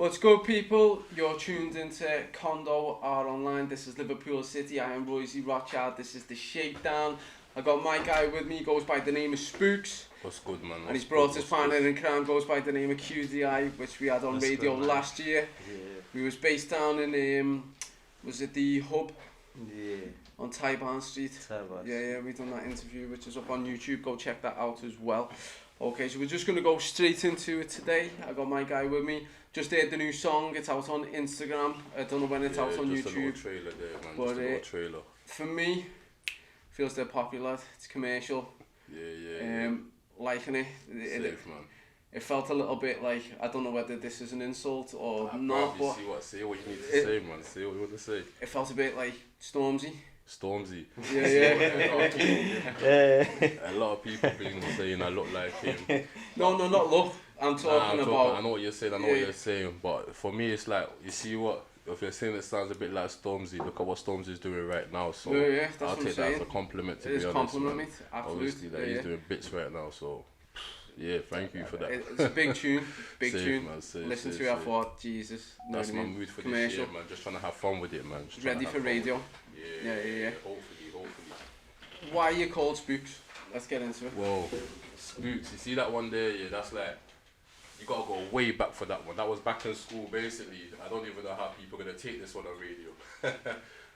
What's good, people? You're tuned into Condo R Online. This is Liverpool City. I am Royce Rothschild. This is the Shakedown. I got my guy with me, goes by the name of Spooks. What's good, man? And he's brought his partner in crime, goes by the name of QDI, which we had on radio last year. Yeah. We was based down in, was it the Hub? Yeah. On Tyburn Street. Tyburn. Yeah, we done that interview, which is up on YouTube. Go check that out as well. Okay, so we're just going to go straight into it today. I got my guy with me. Just heard the new song. It's out on Instagram. I don't know when it's out on just YouTube. A little trailer there, man. But, just a little trailer. For me, feels they're popular. It's commercial. Yeah. Liking it. Safe, man. It felt a little bit like, I don't know whether this is an insult or not, but say what you need to say, man. Say what you want to say. it felt a bit like Stormzy. Stormzy. Yeah. A lot of people been saying I look like him. No, not look. I'm talking about. I know what you're saying. I know what you're saying. But for me, it's like, you see what? If you're saying it sounds a bit like Stormzy, look at what Stormzy's doing right now. So that's I'll what take that as a compliment. To be honest, compliment, mate. Absolutely. Obviously, that he's doing bits right now. So yeah, thank you for that. It's a big tune. Big safe, tune. Man, safe, Listen safe, to it, I safe. thought, Jesus. That's my mood for commercial. this year, man. Just trying to have fun with it, man. Just Ready for radio. Yeah. Hopefully. Why are you called Spooks? Let's get into it. Well, Spooks, you see that one there? Yeah, that's like, you gotta go way back for that one. That was back in school, basically. I don't even know how people are gonna take this one on radio.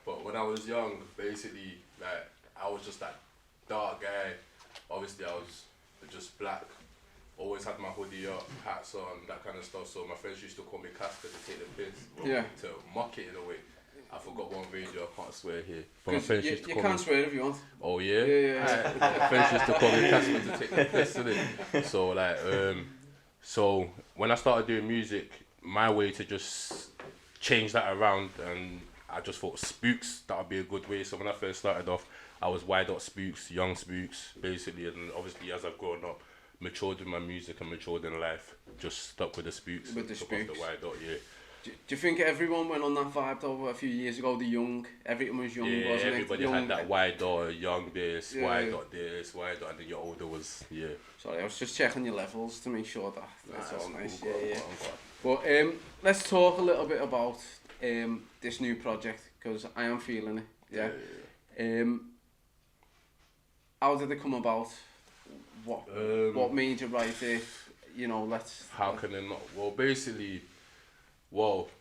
But when I was young, basically, like, I was just that dark guy. Obviously, I was just black. Always had my hoodie up, hats on, that kind of stuff. So my friends used to call me Casper to take the piss. To mock it in a way. I forgot one radio, I can't swear here. But my friends used to you call can't me, swear if you want. oh yeah? Yeah. My friends used to call me Casper to take the piss, innit? So like, so when I started doing music, my way to just change that around, and I just thought Spooks, that would be a good way. So when I first started off, I was Why Dot Spooks, Young Spooks, basically. And obviously as I've grown up, matured in my music and matured in life, just stuck with the Spooks. With the took Spooks. off the Why Dot, yeah. Do you think everyone went on that vibe though a few years ago? The young, everyone was young, Yeah, wasn't everybody it? had that wide dot, young this, Yeah, wide yeah. dot this, wide dot, and then your older was, yeah. Sorry, I was just checking your levels to make sure that's all nice. Cool, Yeah. go on. But let's talk a little bit about this new project, because I am feeling it. Yeah. How did it come about? What made you write it? You know, let's. How can it not? Well, basically,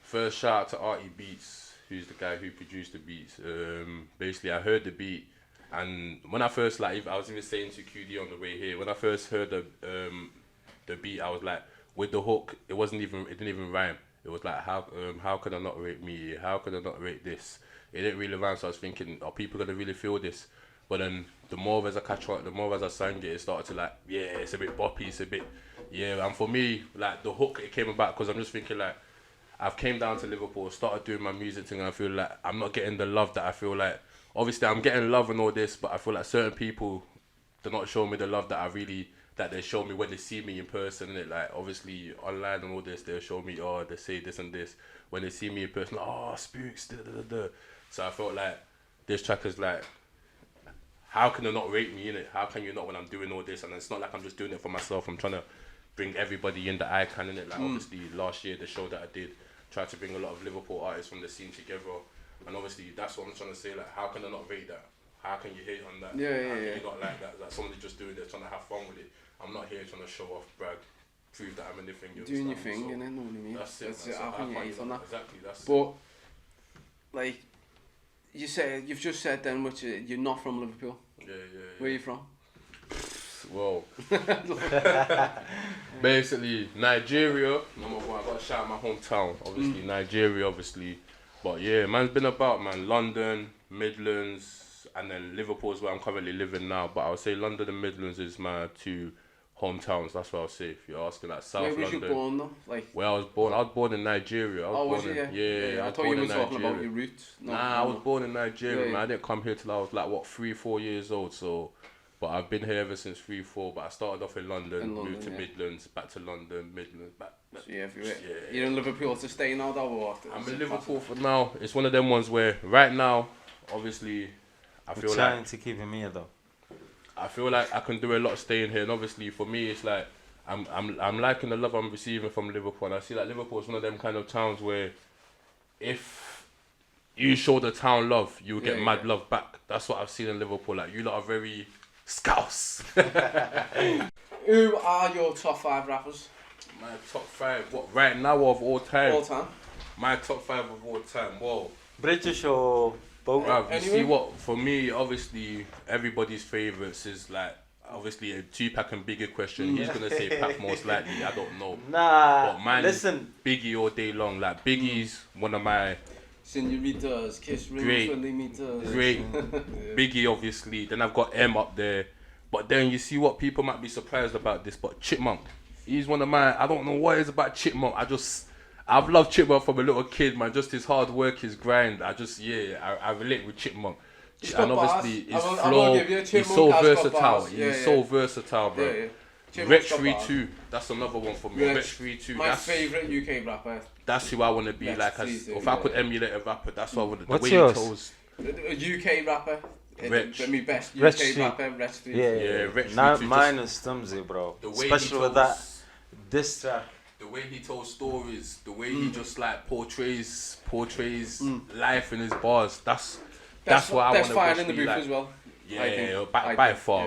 first shout out to Artie Beats, who's the guy who produced the beats. Basically, I heard the beat, and when I first, like, I was even saying to QD on the way here, when I first heard the beat, I was like, with the hook, it didn't even rhyme. It was like, how could I not rate me? How could I not rate this? It didn't really rhyme, so I was thinking, are people gonna really feel this? But then the more as I catch on, the more as I sang it started to like, yeah, it's a bit boppy, it's a bit, yeah. And for me, like, the hook, it came about because I'm just thinking, like, I've came down to Liverpool, started doing my music thing, and I feel like I'm not getting the love that I feel like, obviously I'm getting love and all this, but I feel like certain people, they're not showing me the love that they show me when they see me in person, innit? Like, obviously online and all this, they'll show me, they say this and this. When they see me in person, like, Spooks, da. So I felt like this track is like, how can they not rate me, innit? How can you not when I'm doing all this? And it's not like I'm just doing it for myself. I'm trying to bring everybody in that I can, innit? Like, obviously, last year, the show that I did, tried to bring a lot of Liverpool artists from the scene together. And obviously, that's what I'm trying to say. Like, how can I not rate that? How can you hate on that? How can you not like that? Like, somebody just doing this, trying to have fun with it. I'm not here trying to show off, brag, prove that I'm anything. Doing your thing, innit? Know what I mean? That's it. How can you hate on that? Exactly, that's it. But, like, you've just said then, which you're not from Liverpool. Yeah. Where are you from? Well, basically Nigeria. Number one, I gotta shout out my hometown. Obviously Nigeria, obviously. But yeah, man's been about, man. London, Midlands, and then Liverpool is where I'm currently living now. But I would say London and Midlands is my two hometowns. That's what I'll say. If you're asking, like, South London. Where was you born though? Like. Where I was born in Nigeria. Was you? Yeah. I thought you were talking about your roots. I was born in Nigeria, man. I didn't come here till I was like 3-4 years old. So, but I've been here ever since 3-4. But I started off in London, moved to Midlands, back to London, Midlands, back. So everywhere. You're in Liverpool to stay now, though, or what? I'm in Liverpool for now. It's one of them ones where right now, obviously, I feel trying to keep him here though. I feel like I can do a lot staying here, and obviously for me, it's like I'm liking the love I'm receiving from Liverpool, and I see that Liverpool is one of them kind of towns where if you show the town love, you'll get mad love back. That's what I've seen in Liverpool. Like, you lot are very scouse. Who are your top 5 rappers? My top 5, what, right now or of all time? All time. My top 5 of all time, whoa. British or both? Bruv, you see what, for me, obviously, everybody's favourites is like, obviously a Tupac and Biggie question. He's gonna say Pac most likely. I don't know. Nah, but man, listen. Biggie all day long. Like, Biggie's one of my Senoritas, kiss rings Great. when they meet us. great. Biggie, obviously. Then I've got M up there. But then you see what, people might be surprised about this, but Chipmunk, he's one of my. I don't know what it is about Chipmunk. I've loved Chipmunk from a little kid, man. Just his hard work, his grind. I relate with Chipmunk. And obviously his flow, he's so versatile. He's so versatile, bro. Rich 32, that's another one for me. Rich 32, my favourite UK rapper. That's who I want to be like. If I could emulate a rapper, that's what I want to. What's yours? A UK rapper. Rich. My best Rich UK rapper, Rich 32. Yeah, Rich. Mine is Stumsy, bro. Especially with that diss track. The way he tells stories, the way he just like portrays life in his bars. That's what I want to be fine in the booth like. As well. Yeah, by far.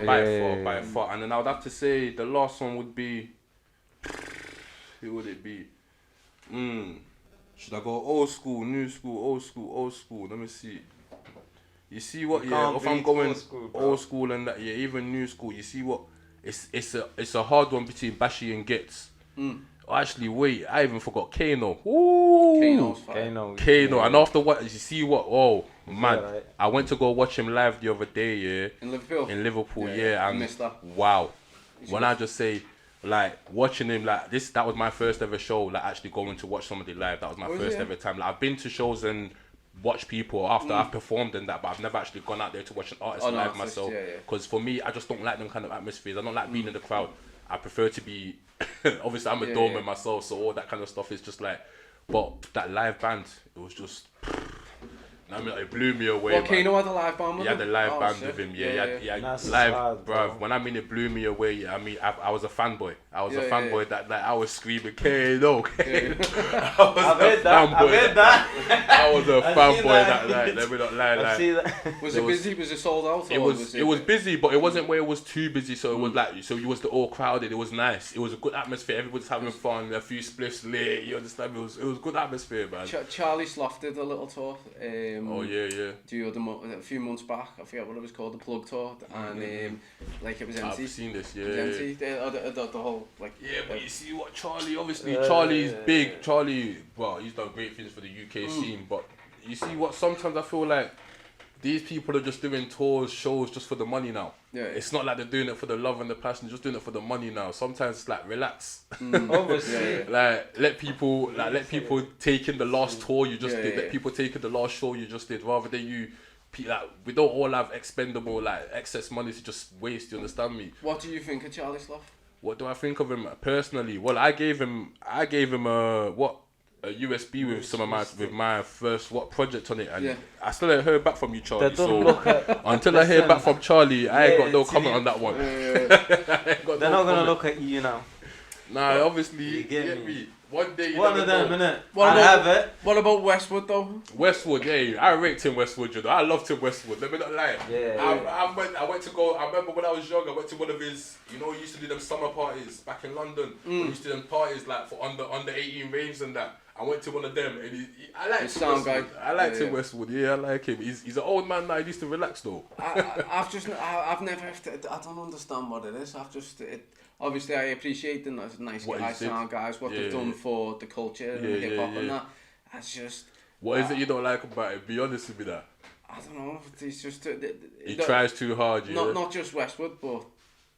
And then I would have to say the last one would be. Who would it be? Should I go old school, new school, old school? Let me see. You see what? If I'm going old school and that, even new school. You see what? It's a hard one between Bashi and Gets. Actually, wait, I even forgot Kano. Kano's fine. Kano. And after what, you see what? Oh, man. Right. I went to go watch him live the other day, In Liverpool? In Liverpool, and I missed that. Wow. When I just say, like, watching him, like, that was my first ever show, like, actually going to watch somebody live. That was my first ever time. Like, I've been to shows and watched people after I've performed and that, but I've never actually gone out there to watch an artist live myself. Because for me, I just don't like them kind of atmospheres. I don't like being in the crowd. I prefer to be, obviously I'm a doorman myself, so all that kind of stuff is just like, but that live band, it was just, I mean, it blew me away. Well, Kano had a live band with him? He had a live band with him, yeah. Live, bruv. When I mean it blew me away, I mean, I was a fanboy. I was a fanboy that, like, I was screaming, Kano. I've heard that. I was a fanboy that night, let me not lie. Like, was it busy? Was it sold out? It was busy, but it wasn't where it was too busy, so it was like, so you was all crowded, it was nice. It was a good atmosphere, everybody's having fun, a few spliffs lit, you understand? It was good atmosphere, man. Charlie Sloth did a little tour. A few months back, I forget what it was called, the plug tour, and like it was empty. I've seen this, It was empty. The whole like. Yeah, but you see what Charlie? Obviously, Charlie's big. Charlie, well, he's done great things for the UK scene, but you see what? Sometimes I feel like these people are just doing tours, shows just for the money now. Yeah. It's not like they're doing it for the love and the passion, they're just doing it for the money now. Sometimes it's like, relax. Obviously. Like let people take in the last tour you just did. Let people take in the last show you just did, rather than you. Like, we don't all have expendable, like, excess money to just waste. You understand me? What do you think of Charlie Sloth? What do I think of him personally? Well, I gave him a USB with my first project on it, and I still ain't heard back from you, Charlie. So until I hear back from Charlie, I ain't got no comment on that one. They're not gonna look at you now. Nah, obviously, you get me. One day, one of them, innit? I have it. What about Westwood though? Westwood, I rate Tim Westwood. You know, I love Tim Westwood. Let me not lie. I went to go. I remember when I was young, I went to one of his. You know, he used to do them summer parties back in London. He used to do them parties like for under 18 raves and that. I went to one of them, and I like Tim Westwood. I like Tim Westwood. Yeah, I like him. He's an old man now. He used to relax though. I've never. I don't understand what it is. Obviously, I appreciate the nice guys, sound guys, what they've done for the culture and the hip hop and that. That's just. What is it you don't like about it? Be honest with me, that. I don't know. He's just. He tries too hard. Not just Westwood, but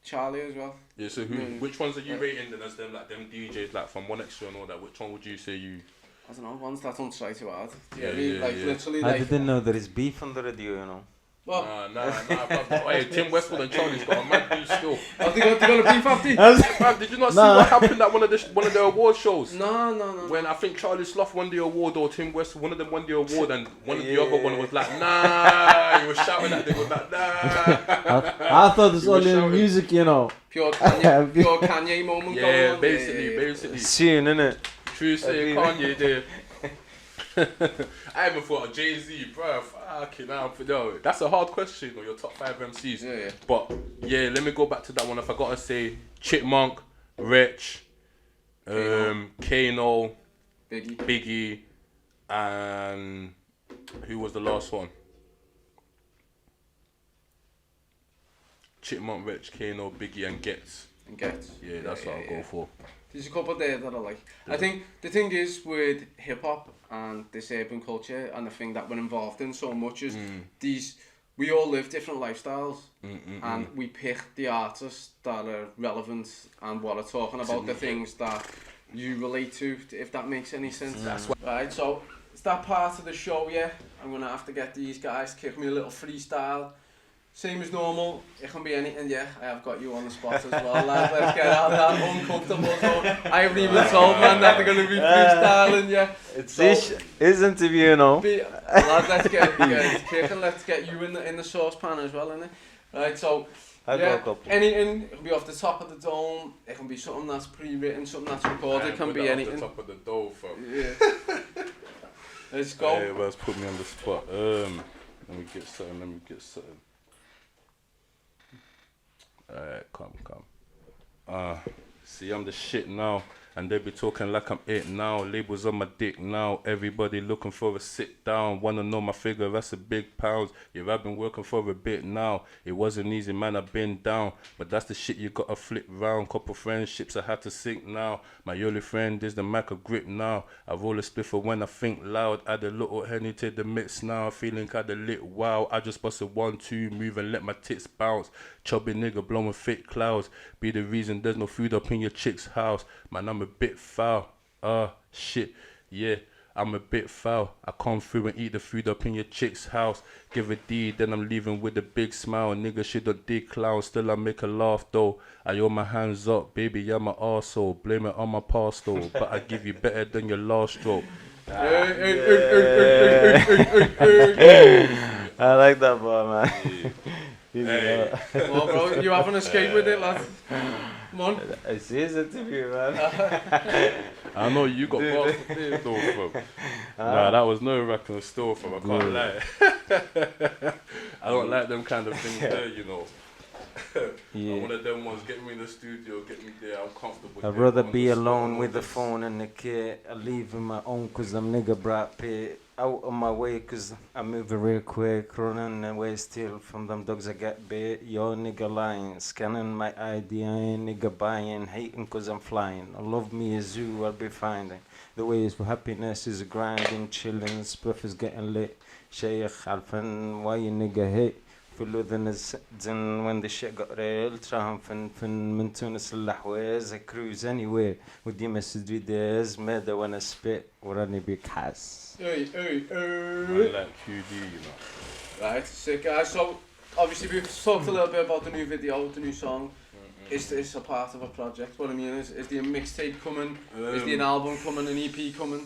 Charlie as well. Yeah. So which ones are you rating then as them DJs like from 1Xtra and all that? Which one would you say you? I don't know. Ones that don't try too hard. Literally. I didn't know there is beef on the radio. You know. Well, nah. Hey, Tim Westwood and Charlie's got a mad beef still. Have they got a beef after? Did you not see what happened at one of the award shows? No. When I think Charlie Sloth won the award, or Tim Westwood, one of them won the award, and one of the other one was like, nah. He was shouting at them, was like, nah. I thought it's only in music, you know. Pure Kanye moment going Yeah, on. basically. Soon, innit? True say Kanye there. I even thought of Jay-Z, bro. Fucking hell. No, that's a hard question on your top 5 MCs. Yeah. But yeah, let me go back to that one. If I gotta say Chipmunk, Rich, Kano, Biggie, and who was the last one? Chipmunk, Rich, Kano, Biggie, and Gets. Yeah, that's what I'll go for. There's a couple there that I like. I think the thing is with hip hop and this urban culture and the thing that we're involved in so much is we all live different lifestyles and we pick the artists that are relevant and what are talking about the things that you relate to, if that makes any sense. Right, so it's that part of the show, yeah. I'm gonna have to get these guys to kick me a little freestyle. Same as normal, it can be anything, yeah. I have got you on the spot as well, lad. Let's get out of that uncomfortable zone. I haven't even told man that they're going to be freestyling, yeah. It's his interview, you know. Lad, let's get kicking. Let's get you in the saucepan as well, innit? Right, so, anything, it can be off the top of the dome, it can be something that's pre-written, something that's recorded, it can be anything. Off the top of the dome, fam. Yeah. Let's go. Hey, well, put me on the spot. Let me get something. Alright, come. See, I'm the shit now. And they be talking like I'm it now. Labels on my dick now. Everybody looking for a sit down. Wanna know my figure, that's a big pounds. Yeah, I've been working for a bit now. It wasn't easy, man, I've been down. But that's the shit you gotta flip round. Couple friendships I had to sink now. My only friend is the Mac of grip now. I roll a spliffer when I think loud. Add a little Henny to the mix now. Feeling kinda lit, wow. I just bust a 1-2 move and let my tits bounce. Chubby nigga blowing thick clouds. Be the reason there's no food up in your chick's house. Man, I'm a bit foul. Shit. Yeah, I'm a bit foul. I come through and eat the food up in your chick's house. Give a D, then I'm leaving with a big smile. Nigga shouldn't dig clown. Still I make a laugh though. I owe my hands up, baby, you're my arsehole. Blame it on my past though. But I give you better than your last stroke. I like that bar, man. Hey. Well, bro, you have an escape with it, lad. Come on. It's his interview, man. I know you got bars for this though, fam. Nah, that was no rack and store, fam. I can't lie. I don't like them kind of things there, you know. I'm one of them ones, get me in the studio, get me there, I'm comfortable. I'd rather be alone with the phone and the kid. I leave in my own cause I'm nigga Brad Pitt. Out of my way cause I move real quick. Running away still from them dogs I get bit. Yo nigga lying, scanning my ID. I ain't nigga buying, hating cause I'm flying. I love me a zoo, I'll be finding. The way is for happiness is grinding, chilling, spliff is getting lit. Sheikh Alfan, why you nigga hit? فلو ذن when the shit got real تراهم فن من تونس للحواز I cruise anywhere ودي مسد فيديز ماذا وانا spit وراني بيكحس. I like QD, you know. Right, sick guys. So obviously we've talked a little bit about the new video, the new song. Is this a part of a project? What I mean is there a mixtape coming? Is there an album coming? An EP coming?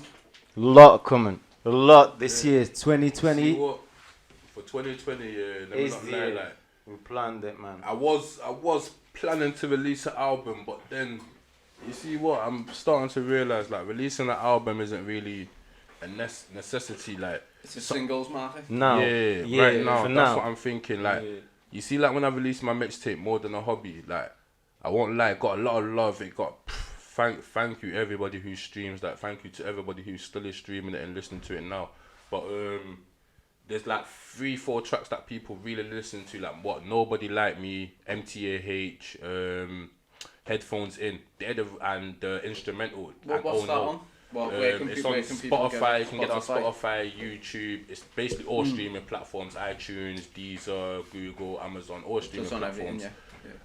Lot coming, a lot this year, 2020. For 2020, let me not lie, like, we planned it, man. I was planning to release an album, but then, you see what, I'm starting to realise, like, releasing an album isn't really a necessity, like. It's a singles market? No. Yeah, right now, that's what I'm thinking, like, you see, like, when I released my mixtape, More Than a Hobby, like, I won't lie, it got a lot of love, it got, thank you everybody who streams, like, thank you to everybody who still is streaming it and listening to it now, but, there's like 3-4 tracks that people really listen to, like what Nobody Like Me, MTAH, Headphones In, and the instrumental. What's that on? It's on Spotify. You can get it on Spotify, YouTube. It's basically all streaming platforms: iTunes, Deezer, Google, Amazon, all streaming platforms.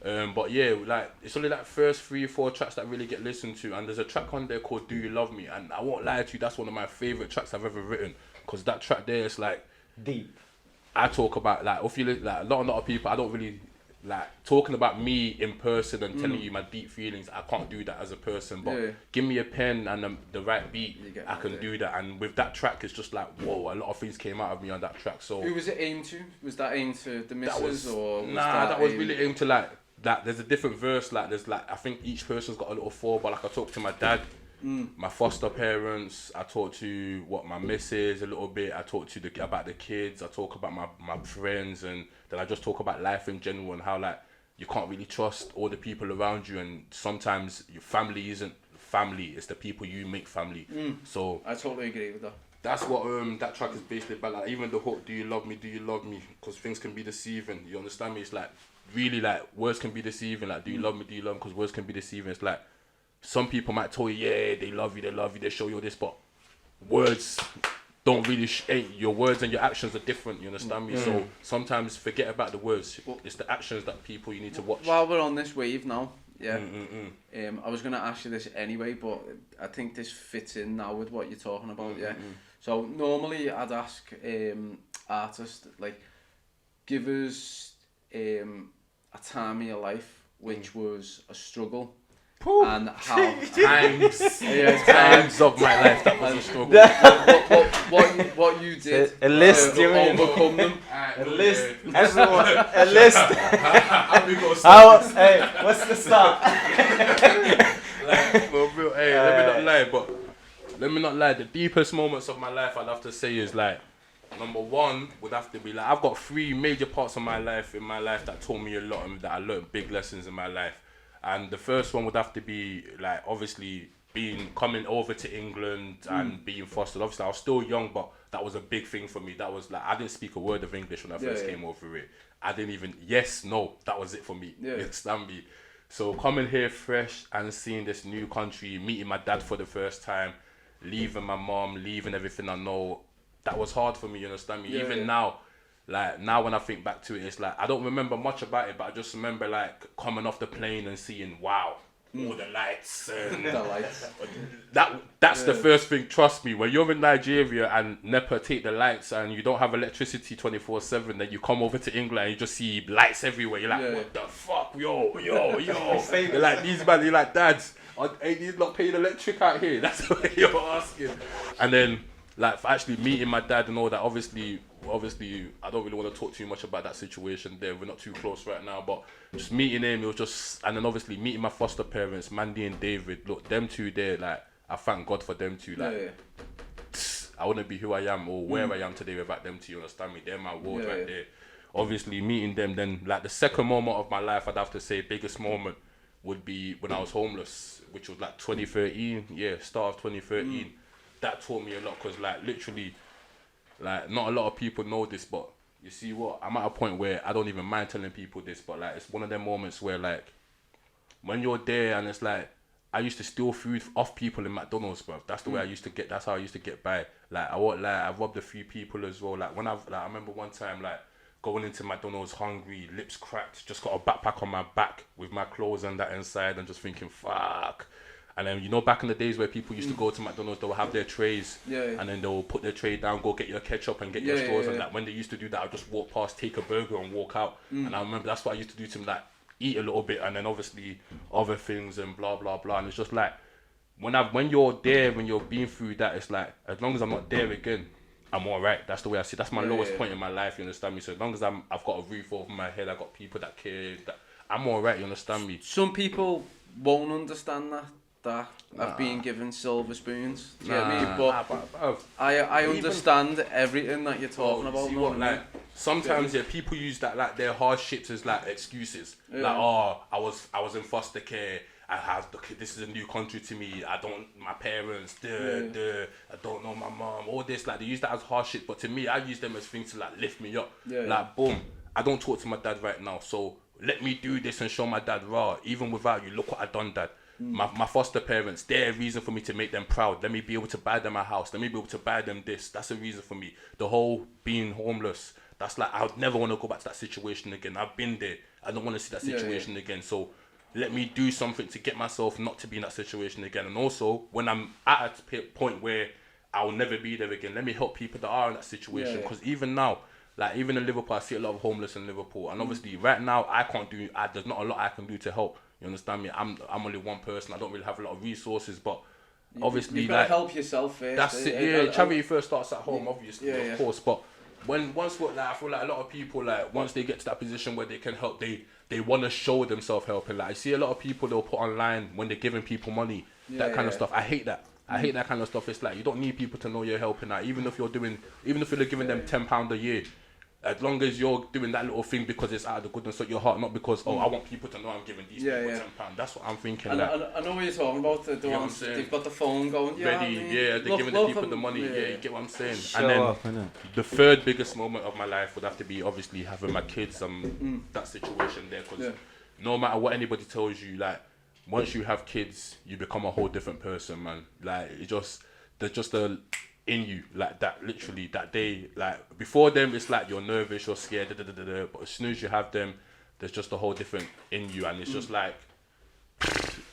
But yeah, like it's only like first 3-4 tracks that really get listened to, and there's a track on there called Do You Love Me, and I won't lie to you, that's one of my favorite tracks I've ever written, because that track there is like deep. I talk about like if you look like a lot of people, I don't really like talking about me in person and telling you my deep feelings. I can't do that as a person, but give me a pen and the right beat, I can do that. And with that track, it's just like whoa, a lot of things came out of me on that track. So who was it aimed to? Was that aimed to the missus or? That was really aimed to like that there's a different verse. Like there's like I think each person's got a little fall. But like I talk to my dad, my foster parents. I talk to what my missus a little bit. I talk to about the kids. I talk about my friends, and then I just talk about life in general and how like you can't really trust all the people around you, and sometimes your family isn't family. It's the people you make family. So I totally agree with that. that's what that track is basically about. Like even the hook, do you love me? Do you love me? Because things can be deceiving. You understand me? It's like really like words can be deceiving. Like do you love me? Do you love me? Because words can be deceiving. It's like some people might tell you, yeah, they love you, they show you this, but words don't really your words and your actions are different. You understand me? So sometimes forget about the words. It's the actions that people you need to watch. While we're on this wave now, yeah. I was gonna ask you this anyway, but I think this fits in now with what you're talking about. Yeah. So normally I'd ask artists like, give us a time in your life which was a struggle. And how times of my life that was a struggle. what you did a list, you mean? overcome them. A list, everyone, a list. Hey, what's the start? Like, well, bro, hey, let me not lie. The deepest moments of my life, I'd have to say, is like, number one would have to be like, I've got 3 major parts of my life that taught me a lot and that I learned big lessons in my life. And the first one would have to be like obviously coming over to England and being fostered. Obviously I was still young, but that was a big thing for me. That was like I didn't speak a word of English when I first came over it. I didn't even that was it for me. You understand me? So coming here fresh and seeing this new country, meeting my dad for the first time, leaving my mom, leaving everything I know, that was hard for me, you understand me? Even now. Like now when I think back to it, it's like I don't remember much about it, but I just remember like coming off the plane and seeing all the lights and The lights. that's the first thing. Trust me, when you're in Nigeria and NEPA take the lights and you don't have electricity 24/7, then you come over to England and you just see lights everywhere. You're like, what the fuck, yo. You're like these man, you're like dads, ain't these not paying electric out here? That's what you're asking. And then like for actually meeting my dad and all that, obviously I don't really want to talk too much about that situation there. We're not too close right now, but just meeting him, it was just, and then obviously meeting my foster parents, Mandy and David. Look, them two there, like I thank God for them two. Like I wouldn't be who I am or where I am today without them two. You understand me? They're my world right there. Obviously meeting them, then like the second moment of my life, I'd have to say biggest moment would be when I was homeless, which was like 2013. Yeah, start of 2013. That taught me a lot because like literally. Like, not a lot of people know this, but you see what? I'm at a point where I don't even mind telling people this, but like, it's one of them moments where like, when you're there and it's like, I used to steal food off people in McDonald's, bro. That's the way that's how I used to get by. Like, I robbed a few people as well. Like, I remember one time, like, going into McDonald's hungry, lips cracked, just got a backpack on my back with my clothes and that inside and just thinking, fuck. And then, you know, back in the days where people used to go to McDonald's, they'll have their trays and then they'll put their tray down, go get your ketchup and get your straws. And like, when they used to do that, I'd just walk past, take a burger and walk out. And I remember that's what I used to do to them, like, eat a little bit and then obviously other things and blah, blah, blah. And it's just like, when you're there, when you're being through that, it's like, as long as I'm not there again, I'm all right. That's the way I see it. That's my lowest point in my life, you understand me? So as long as I've got a roof over my head, I've got people that care, that I'm all right, you understand me? Some people won't understand that I've been given silver spoons. Do you get me? But I understand everything that you're talking about. See what, like, sometimes people use that like their hardships as like excuses. Like, I was in foster care. This is a new country to me. My parents, I don't know my mom. All this, like they use that as hardship. But to me, I use them as things to like lift me up. Like boom, I don't talk to my dad right now, so let me do this and show my dad raw. Even without you, look what I done, dad. My foster parents, they're a reason for me to make them proud. Let me be able to buy them a house. Let me be able to buy them this. That's a reason for me. The whole being homeless, that's like, I would never want to go back to that situation again. I've been there. I don't want to see that situation again. So let me do something to get myself not to be in that situation again. And also, when I'm at a point where I'll never be there again, let me help people that are in that situation. Because even now, like even in Liverpool, I see a lot of homeless in Liverpool. And obviously, right now, there's not a lot I can do to help. You understand me? I'm only one person. I don't really have a lot of resources, but obviously, you've got to help yourself first. That's it. Yeah, charity first starts at home, obviously, of course. But I feel like a lot of people, like once they get to that position where they can help, they they want to show themselves helping. Like I see a lot of people they'll put online when they're giving people money, that kind of stuff. I hate that. I hate that kind of stuff. It's like you don't need people to know you're helping out, even if you're giving them £10 a year. As long as you're doing that little thing because it's out of the goodness of your heart, not because I want people to know I'm giving these people £10. That's what I'm thinking. And I know what you're talking about. The ones they've got the phone going. Ready, they're giving the people the money. Yeah, you get what I'm saying. Show and then off, innit? the third biggest moment of my life would have to be obviously having my kids. That situation there, because no matter what anybody tells you, like once you have kids, you become a whole different person, man. Like there's just a in you like that, literally that day. Like before them it's like you're nervous, you're scared, but as soon as you have them, there's just a whole different in you, and it's just like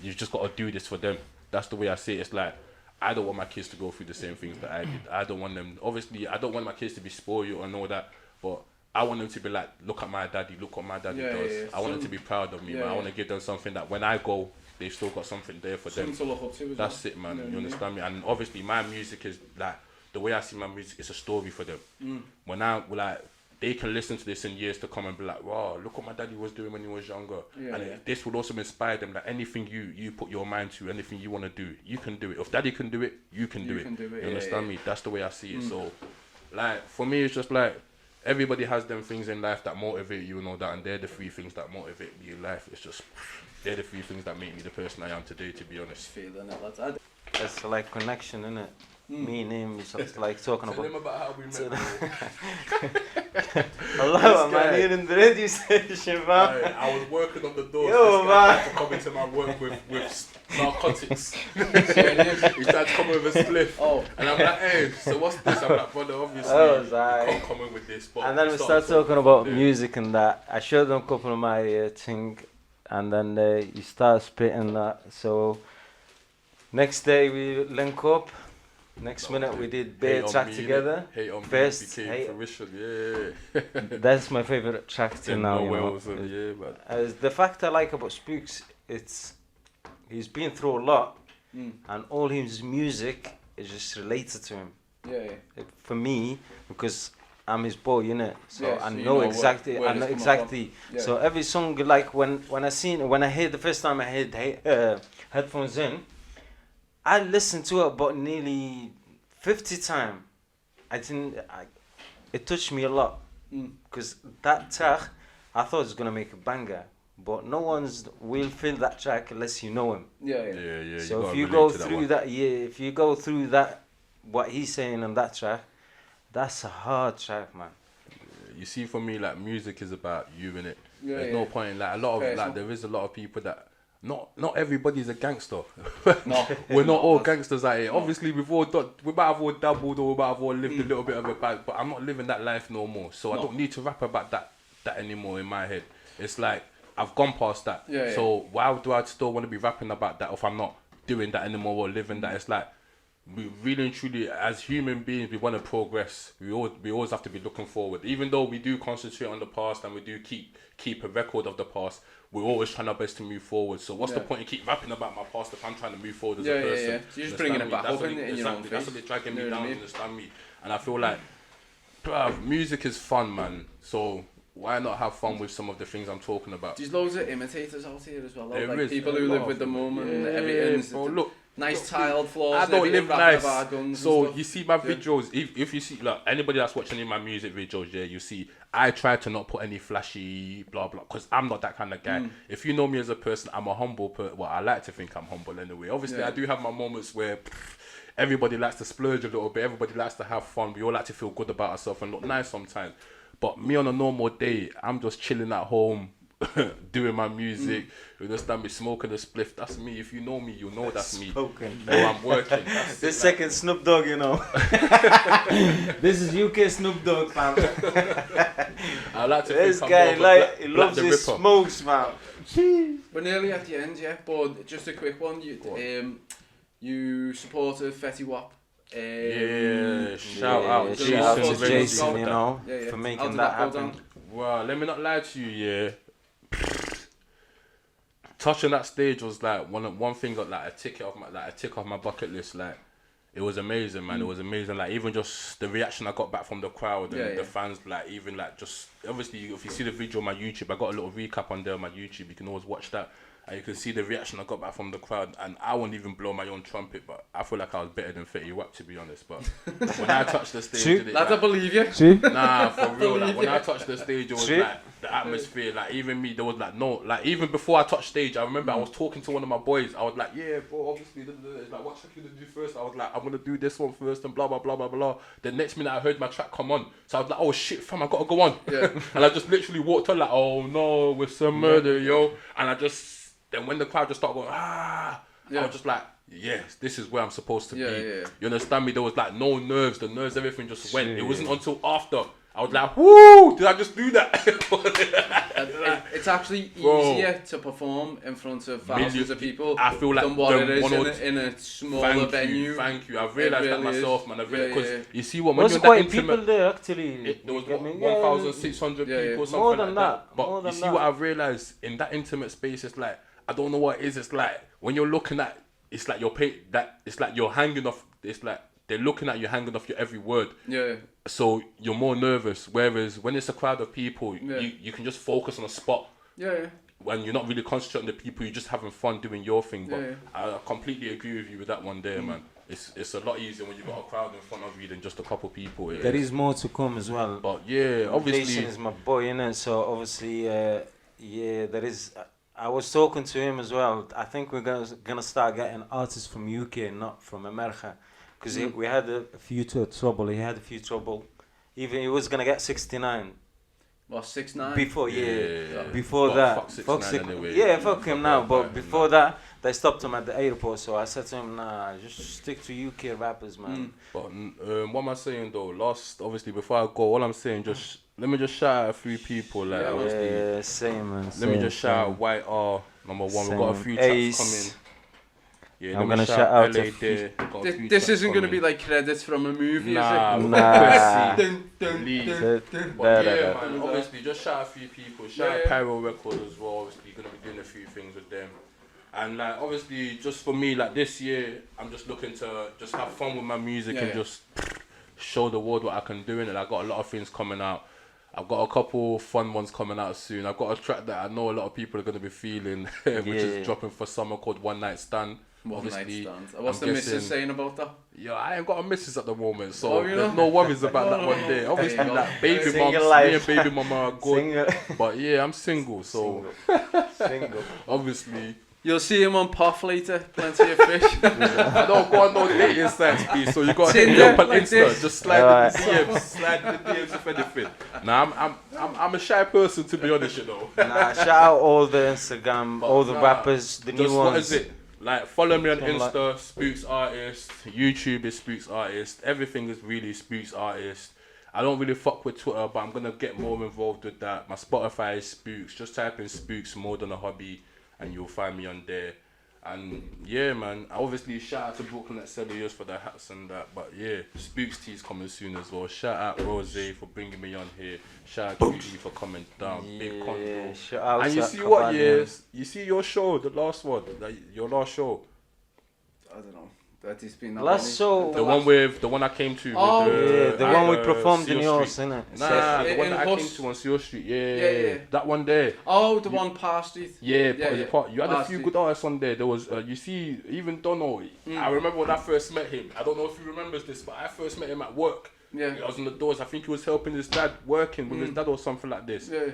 you've just got to do this for them. That's the way I see it. It's like I don't want my kids to go through the same things that I did. I don't want them, obviously I don't want my kids to be spoiled and all that, but I want them to be like, look at my daddy, look what my daddy does. I want them to be proud of me, man. I want to give them something that when I go, they've still got something there for them. To look up to. That's it, man. You understand me? And obviously, my music is like the way I see my music. It's a story for them. When they can listen to this in years to come and be like, wow, look what my daddy was doing when he was younger. This would also inspire them that anything you put your mind to, anything you want to do, you can do it. If daddy can do it, you can do it. You understand me? That's the way I see it. So, like for me, it's just like everybody has them things in life that motivate you and all that, and they're the 3 things that motivate me in life. It's just they're the 3 things that make me the person I am today, to be honest. Feeling it, lads. It's like connection, innit? Me and him, it's like talking Tell them about how we met. Hello, man, here in the radio station, man. I was working on the doors. Yo, this guy man. tried to come into my work with narcotics. He tried to come with a spliff. And I'm like, hey, so what's this? I'm like, brother, obviously, you can't come in with this. But and then we start talking about music and that. I showed them a couple of my thing, and then you start spitting that. So next day we link up. Next minute we did bare track together. Hate on First, Me became fruition, yeah. That's my favorite track till now. The fact I like about Spooks, he's been through a lot, and all his music is just related to him. For me, because I'm his boy, innit? So I know exactly. I know exactly. So every song, like when I heard the first time I had headphones in, I listened to it about nearly 50 times. It touched me a lot. Because that track, I thought it was going to make a banger. But no one's will feel that track unless you know him. Yeah. So if you go through that, if you go through that, what he's saying on that track, that's a hard track, man. You see, for me, like music is about you, innit? There's no point in like a lot of like there is a lot of people that not everybody's a gangster. No, we're not all gangsters out here. Obviously, we might have all dabbled or we might have all lived a little bit of a bad, but I'm not living that life no more. So I don't need to rap about that anymore in my head. It's like I've gone past that. So why do I still want to be rapping about that if I'm not doing that anymore or living that? It's like we really and truly, as human beings, we want to progress. We always have to be looking forward. Even though we do concentrate on the past and we do keep a record of the past, we're always trying our best to move forward. So what's the point in keep rapping about my past if I'm trying to move forward as a person? So you're just bringing it back up in your own face. That's what they're dragging me down, understand me? And I feel like, bruv, music is fun, man. So why not have fun with some of the things I'm talking about? There's loads of imitators out here as well. There is, people who live with the moment and everything. Bro, look. Nice tiled floors. I don't live nice. So you see my videos. If you see, like anybody that's watching in my music videos, you see I try to not put any flashy blah blah because I'm not that kind of guy. If you know me as a person, I'm a humble person. Well, I like to think I'm humble anyway. Obviously, I do have my moments where everybody likes to splurge a little bit. Everybody likes to have fun. We all like to feel good about ourselves and look nice sometimes. But me on a normal day, I'm just chilling at home. Doing my music, you understand me, smoking a spliff. That's me. If you know me, you know that's me. I'm working. This second Snoop Dogg, you know. This is UK Snoop Dogg, fam. I like to this think guy he loves his smokes, man. We're nearly at the end, but just a quick one. You supported Fetty Wap. Shout out to Jason, you know, for making that happen. Well, let me not lie to you, touching that stage was like one thing got like a tick off my bucket list. Like it was amazing, man. It was amazing. Like even just the reaction I got back from the crowd and the fans, like even like just obviously if you see the video on my YouTube, I got a little recap on there on my YouTube. You can always watch that. And you can see the reaction I got back from the crowd, and I won't even blow my own trumpet, but I feel like I was better than Fetty Wap, to be honest. But when I touched the stage, Lads, I believe you. Nah, for real. Like when I touched the stage, it was like the atmosphere. Like even me, there was like no, like even before I touched stage, I remember I was talking to one of my boys. I was like, yeah, bro, obviously, it's like what should I do first? I was like, I'm gonna do this one first, and blah blah blah blah blah. The next minute, I heard my track come on, so I was like, oh shit, fam, I gotta go on. Yeah. And I just literally walked on like, oh no, with some murder, yo, and I just. Then when the crowd just started going, I was just like, yes, this is where I'm supposed to be. Yeah. You understand me? There was like no nerves. The nerves, everything just went. It wasn't until after I was like, whoo, did I just do that? It's actually easier to perform in front of thousands of people I feel like than what it is in a smaller venue. Thank you. I've realised that myself, man. Because you see what, when you're quite people there, actually. There was 1,600 people, something like that. But you see what I've realised in that intimate space, it's like, I don't know what it is. It's like when you're looking at, it's like it's like you're hanging off. It's like they're looking at you hanging off your every word. Yeah. So you're more nervous. Whereas when it's a crowd of people, you can just focus on a spot. Yeah. When you're not really concentrating on the people, you're just having fun doing your thing. But I completely agree with you with that one there, man. It's a lot easier when you've got a crowd in front of you than just a couple people. There is more to come as well. But yeah, obviously. Jason is my boy, innit? So obviously, there is. I was talking to him as well. I think we're gonna start getting artists from UK, not from America, because we had a few trouble. He had a few trouble. Even he was gonna get 69. What, 6ix9ine? Before before that, fuck anyway. Fuck him now. But before that, they stopped him at the airport. So I said to him, nah, just stick to UK rappers, man. But what am I saying though? Obviously, before I go, all I'm saying let me just shout out a few people. Like same man. Let me just shout out White R, number 1. We've got a few tracks coming. Yeah, I'm gonna shout out LA to this isn't gonna be like credits from a movie, nah. is it? Man, obviously just shout out a few people. Shout out Pyro Records as well. Obviously gonna be doing a few things with them. And like obviously just for me, like this year, I'm just looking to just have fun with my music and just show the world what I can do in it. I got a lot of things coming out. I've got a couple fun ones coming out soon. I've got a track that I know a lot of people are going to be feeling, which is dropping for summer, called One Night Stand. One Night Stand. What's the missus saying about that? Yeah, I ain't got a missus at the moment, so there's no worries about that one day. Obviously, like baby moms, me and baby mama are good. But yeah, I'm single, so single. Obviously. You'll see him on Puff later, plenty of fish. I don't go on no dating sites, please, so you got to hit me up on Insta. Just slide the DMs, slide the DMs if anything. Nah, I'm a shy person, to be honest, you know. Nah, shout out all the Instagram, all the rappers, the new ones. What is it? Like, follow me on Insta, Spooks Artist. YouTube is Spooks Artist. Everything is really Spooks Artist. I don't really fuck with Twitter, but I'm going to get more involved with that. My Spotify is Spooks. Just type in Spooks More Than a Hobby, and you'll find me on there. And yeah, man, obviously shout out to Brooklyn at Cellulose for the hats and that. But yeah, Spooks Tea's coming soon as well. Shout out Rose for bringing me on here. Shout out to you for coming down. Big control. Shout out and you see what years? You see your show, the last one, your last show. I don't know. That has been last show. The one I came to. Oh, with the one we performed in yours, innit? Nah, the one that I came to on Seal Street. Yeah. That one there. Oh, the one past Street. Yeah. You had a few good artists on there. There was, you see, even Dono. I remember when I first met him. I don't know if he remembers this, but I first met him at work. Yeah. I was on the doors. I think he was helping his dad, working with his dad or something like this. Yeah.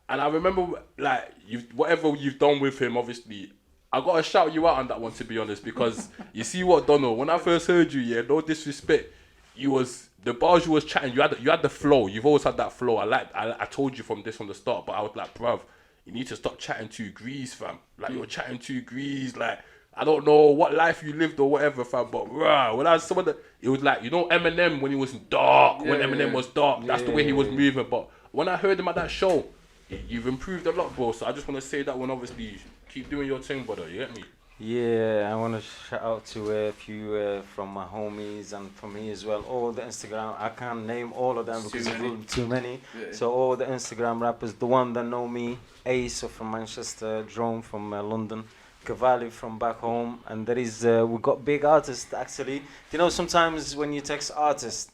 And I remember, like, whatever you've done with him, obviously, I gotta shout you out on that one, to be honest, because you see what, Donald, when I first heard you, no disrespect, the bars you was chatting, you had the flow. You've always had that flow. I told you from the start, but I was like, bruv, you need to stop chatting 2 degrees, fam. Like, you're chatting 2 degrees, like, I don't know what life you lived or whatever, fam, but when I saw it was like, you know, Eminem when he was dark, when Eminem was dark, that's the way he was moving. But when I heard him at that show, you've improved a lot, bro. So I just want to say that one, obviously, keep doing your thing, brother. You get me? Yeah, I want to shout out to a few from my homies and from me as well. All the Instagram, I can't name all of them because it's too many. Yeah. So all the Instagram rappers, the one that know me, Ace from Manchester, Drone from London, Cavalli from back home, and there is we got big artists actually. You know, sometimes when you text artists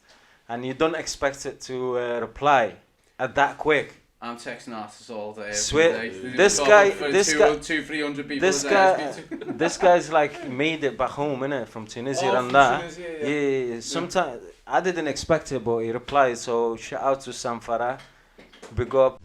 and you don't expect it to reply at that quick. I'm texting artists all day. Swear, this guy, 300 people. This guy's like made it back home, innit, from Tunisia and that. Tunisia, Yeah. Sometimes I didn't expect it, but he replied. So shout out to Sam Farah, big up.